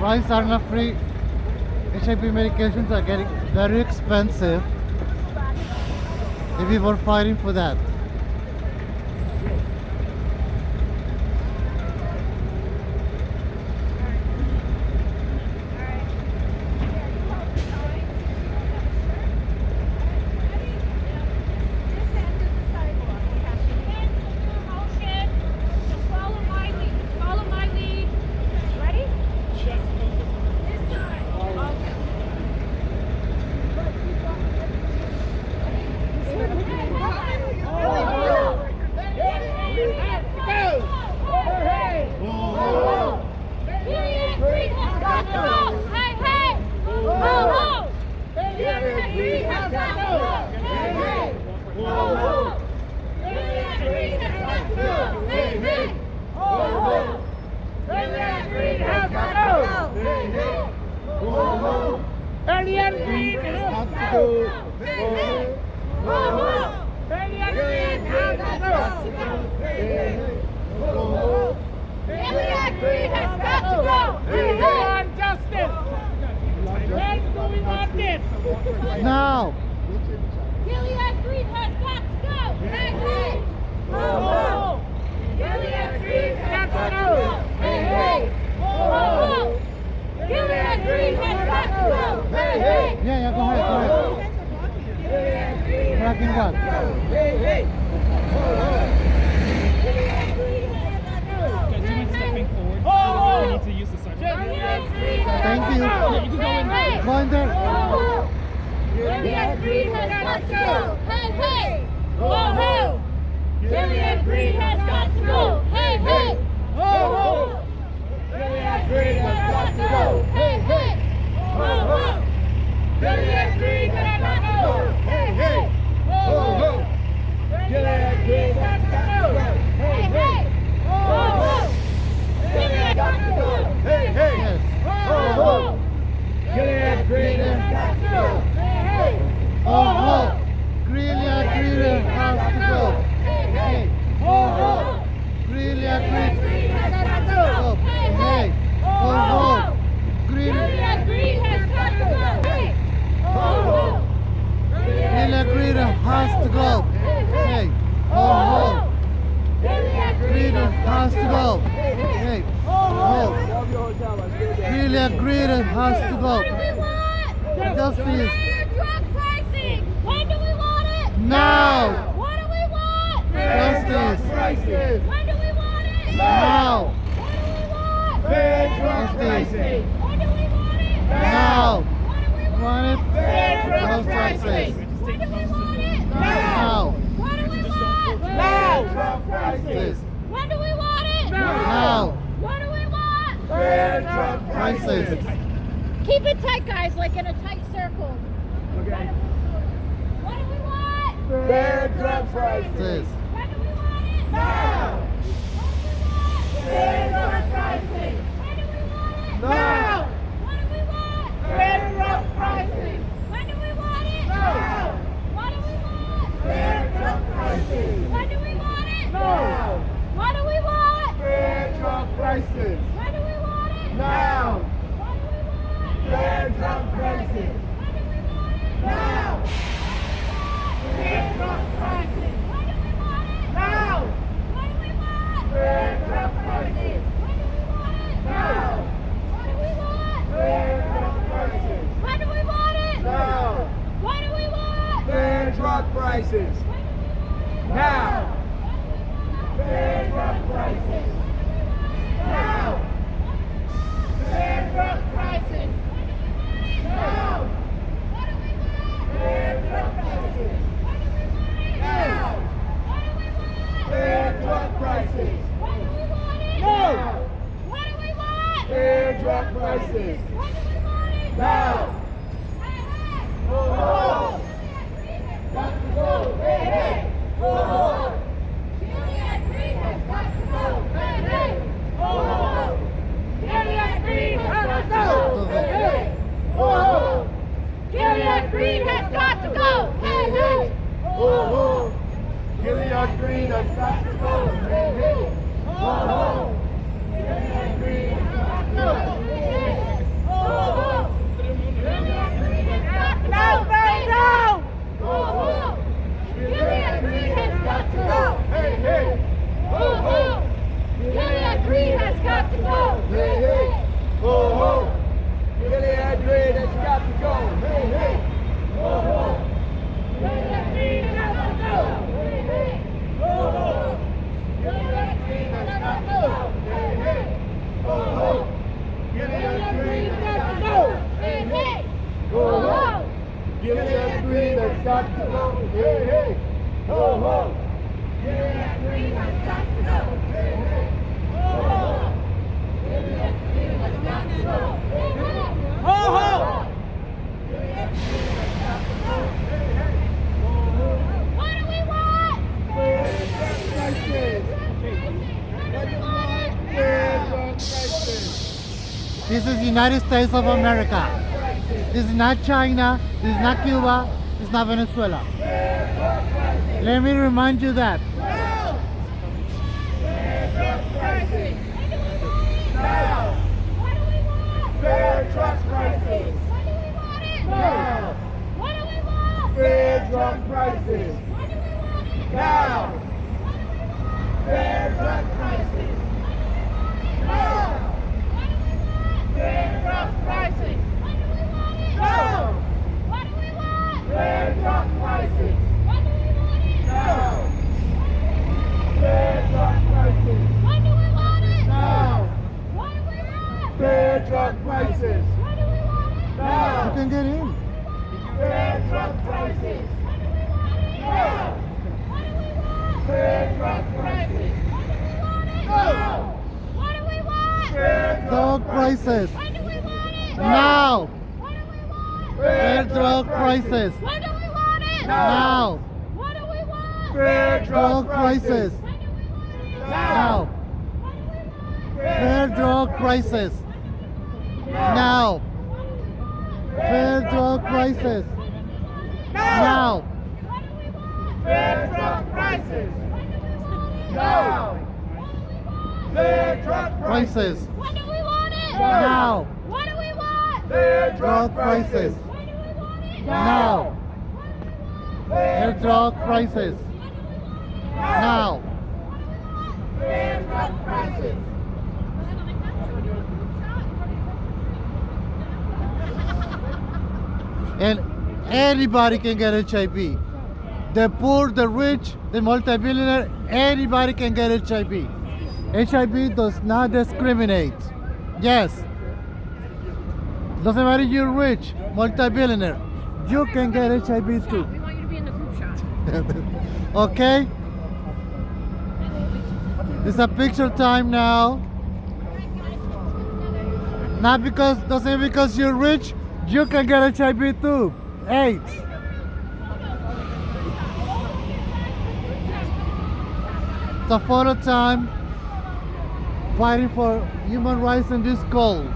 prices are not free. HIV medications are getting very expensive. If we were fighting for that. Now! Gilead Green has got to go! Hey, hey! Ho, ho! Gilead Green has got to go! Hey, hey! Ho, ho! Gilead Green has got to go! Hey, hey! Yeah, go ahead. Gilead Green has Tracking got what? to go! Hey, hey! Ho, ho! Gilead Green has got to go! Guys, do you mind stepping forward? Ho, ho! We need to use the sidewalk. Gilead Green has Thank got you. to go! Yeah, you can go in. Hey, Go in there. ho, ho! Gilead Green has got to go! Hey, hey! Ho, ho! Gilead Green has got to go! Hey, hey! Ho, ho! Gilead Green has got to go! Hey, hey! Ho, ho! Gilead Green has got to go! Hey, hey! Ho, ho! Gilead Green has got to go! Hey, hey! Ho, ho! Gilead got to go! Hey, hey! Yes. Ho, ho! Gilead Green has got to go! Hey, hey! Ho, ho! Gilead Green has to go. Hey, hey! Ho, ho! Gilead Green. Green has got to go! Hey, hey! Ho, ho! Gilead Green has got to go! Hey! Ho, ho! Gilead Green has to go. Hey. Ho, ho! Gilead Green has to go. Hey. Gilead Green has to go. What do we want? Justice. Higher drug pricing! When do we want it? Now. What do we want? Justice. When do we want it? Now. What do we want? Justice. When do we want it? Now. What do we want? Want it? Fair No justice. When do we want it? Now. What do we want? Justice. When do we want it? Now. What do we want? Crisis. Keep it tight, guys, like in a tight circle. Okay. What do we want? Fair drug prices. Justice. When do we want it? Now. Fair drug pricing. When do we want it? Now. What do we want? Fair drug pricing. When do we want it? Now. What do we want? Fair drug pricing. When do we want it? Now. What do we want? Fair drug prices. When do we want it? Now. What do we want? Fair drug prices. When do we want it? Now. Fair drug prices. When do we want it? Now. What do we want? Fair drug prices. When do we want it? Now. What do we want? Fair drug prices. When do we want it? Now. What do we want? Fair drug prices. When do we want it? Now. What do we want? Fair drug prices. Now. Fair drug prices. Now. What do we want? Fair drug prices. When do we want it? Now. What do we want? Fair drug prices. When do we want it? Now. What do we want? Fair drug prices. When do we want it? Now. Hey, hey! Ho, ho. Got to go. Hey, hey. Ho, ho. Gilead Green has got to go! Hey, hey. Ho, ho. Gilead Green has got to go. Hey, hey. Ho, ho. Gilead Green has got to go! Hey, hey! Ho, ho. Gilead Green has got to go. Hey, hey. Ho, ho. Gilead Green has got to go. Hey, hey. This is United States of America. This is not China. This is not Cuba. This is not Venezuela. Let me remind you that. Fair drug prices. Now. What do we want? Fair drug prices. Now. Fair drug prices. Now. Fair drug prices. Now. What do we want? Fair drug prices. What do we want it? Now. Fair drug prices. When do we want it? Now. What do we want? Fair drug prices. When do we want it? You Now. can get in. Fair drug prices. When do we want it? Now. What do we want? Fair drug prices. When do we want it? Now. What do we want? Fair Drug prices. When do we want it? Now. What do we want? Fair drug prices. When do we want it? Now. What do we want? Fair Drug prices. When do we want it? Now. What do we want? Fair drug prices. Now. Fair drug prices. Now. What do we want? Fair drug prices. When do we want it? Now. Fair drug Prices. When do we want it? Now. What do we want? Fair Drug prices. When do we want it? Now. Fair drug prices. Now. Fair drug prices. And anybody can get HIV. The poor, the rich, the multi-billionaire, anybody can get HIV. HIV does not discriminate. Yes. Doesn't matter if you're rich, multi-billionaire, you can get HIV too. We want you to be in the group shot. Okay? It's a picture time now. Not because, doesn't because you're rich, you can get HIV too. AIDS. It's a photo time. Fighting for human rights in this cold.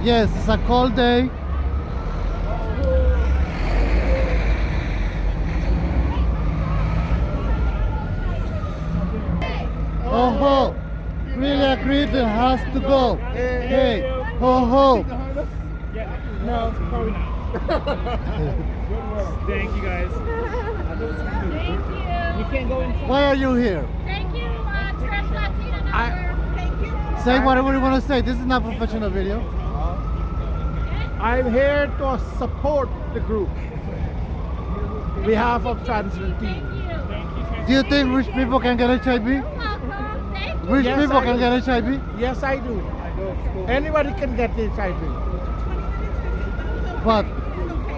Yes, it's a cold day. Ho ho! Really agreed it has to go. Hey, ho ho! No, probably not. Thank you guys. Thank you. You can't go in. Why are you here? Thank you, Translatina Network. Thank you. Say whatever you want to say. This is not a professional video. I'm here to support the group. Behalf of Translatina. Thank you. Do you think rich people can get HIV? Welcome. Thank you. Rich Yes, people I can do. get HIV? Yes, I do. Anybody can get HIV. But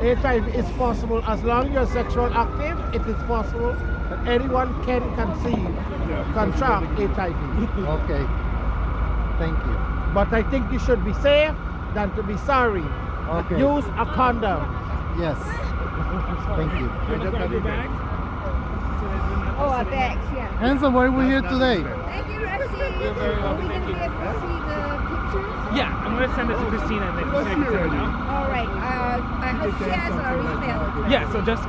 HIV is possible as long as you're sexual active. It is possible that anyone can contract HIV. okay. Thank you. But I think you should be safe than to be sorry. Okay. Use a condom. Yes. Thank you. I'm gonna grab your bag. Oh, our bags, yeah. Handsome, why are we here today? Thank you, Rusty. Are we going to be able to see the pictures? Yeah, I'm gonna send it to Christina and then Christina can send it out. All right. I hope she has our email. Yeah, so just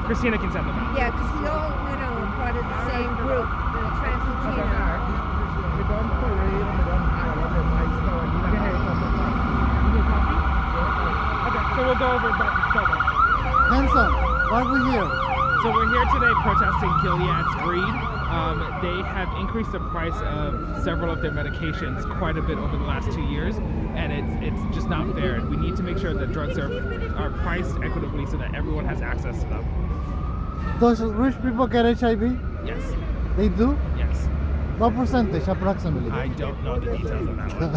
Christina can send them out. Yeah, because we all, are part of the same group, the Translatina. Okay, so we'll go over back to photos. Handsome, why are we here? So we're here today protesting Gilead's greed. They have increased the price of several of their medications quite a bit over the last 2 years, and it's just not fair. And we need to make sure that drugs are priced equitably so that everyone has access to them. Does rich people get HIV? Yes, They do? yes. What percentage approximately? I don't know the details on that one.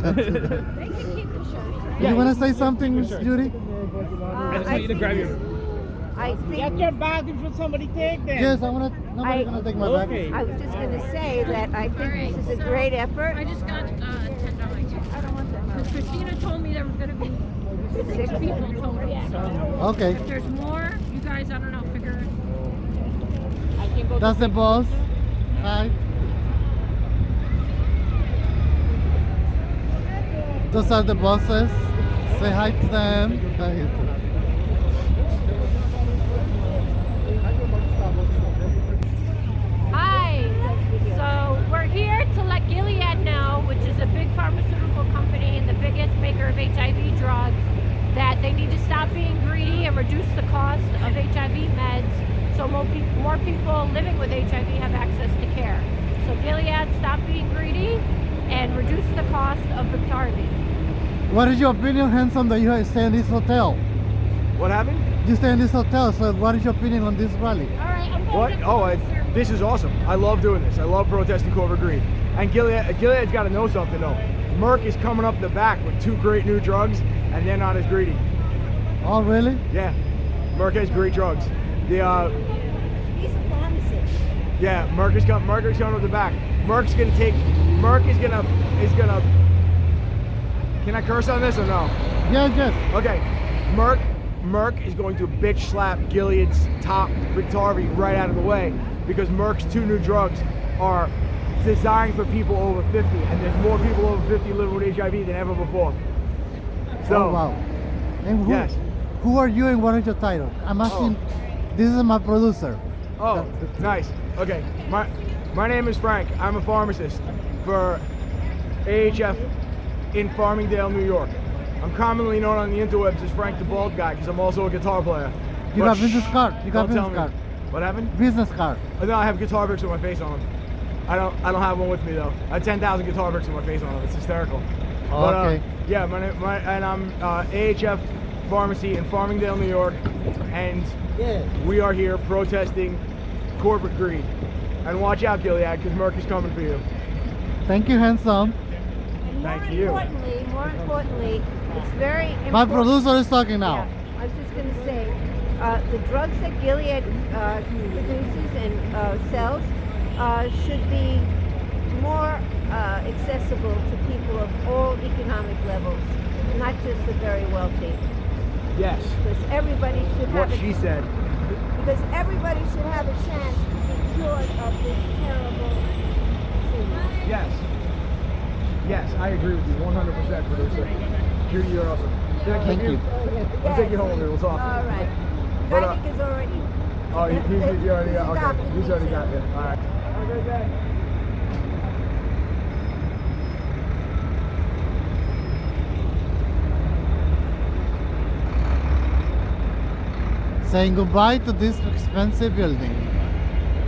They can keep the show. You want to say something, Miss Judy? I just want you to grab your. I think Get your bag before somebody take them. Yes, I want to. Nobody's going to take my bag. I was just going to say that I think this is a great effort. I just got $10. I don't want that much. Because Christina told me there was going to be 6 people total. So Okay. if there's more, you guys, I don't know, figure. That's the boss. Hi. Those are the bosses. Say hi to them. Hi. So we're here to let Gilead know, which is a big pharmaceutical company and the biggest maker of HIV drugs, that they need to stop being greedy and reduce the cost of HIV meds so more people living with HIV have access to care. So Gilead, stop being greedy and reduce the cost of Biktarvy. What is your opinion, Handsome, that you stay in this hotel? What happened? You stay in this hotel, so what is your opinion on this rally? All right, I'm going What? to Oh, this is awesome. I love doing this. I love protesting corporate greed. And Gilead's got to know something though. Merck is coming up the back with 2 great new drugs, and they're not as greedy. Oh, really? Yeah, Merck has great drugs. He's a pharmacist. Yeah, Merck is coming up the back. Merck is gonna. Can I curse on this or no? Yes, yes. Okay, Merck is going to bitch slap Gilead's top Biktarvy right out of the way because Merck's 2 new drugs are designed for people over 50, and there's more people over 50 living with HIV than ever before. So, Oh, wow. And yes. who are you and what is your title? I'm asking, this is my producer. Oh, nice. Okay, my name is Frank. I'm a pharmacist for AHF in Farmingdale, New York. I'm commonly known on the interwebs as Frank the Bald Guy because I'm also a guitar player. You got business card. You got Don't tell business me. card. What happened? Business card. Oh, no, I have guitar bricks with my face on them. I don't have one with me though. I have 10,000 guitar bricks with my face on them. It's hysterical. But, Okay. yeah, and I'm AHF Pharmacy in Farmingdale, New York, and we are here protesting corporate greed. And watch out, Gilead, because Merck is coming for you. Thank you, Handsome. And Thank you. more importantly, it's very important. My producer is talking now. Yeah, I was just going to say, the drugs that Gilead produces and sells should be more accessible to people of all economic levels, not just the very wealthy. Yes. Because everybody should What have she said. because everybody should have a chance to be cured of this terrible disease. Yes. Yes, I agree with you 100%, producer. Judy, you're awesome. Thank you. I'll take you home with me. We'll talk. All right. But, Frank is already. Oh, he already got. Okay, adopted he's me already too. got it. All right. Have a good day. Saying goodbye to this expensive building.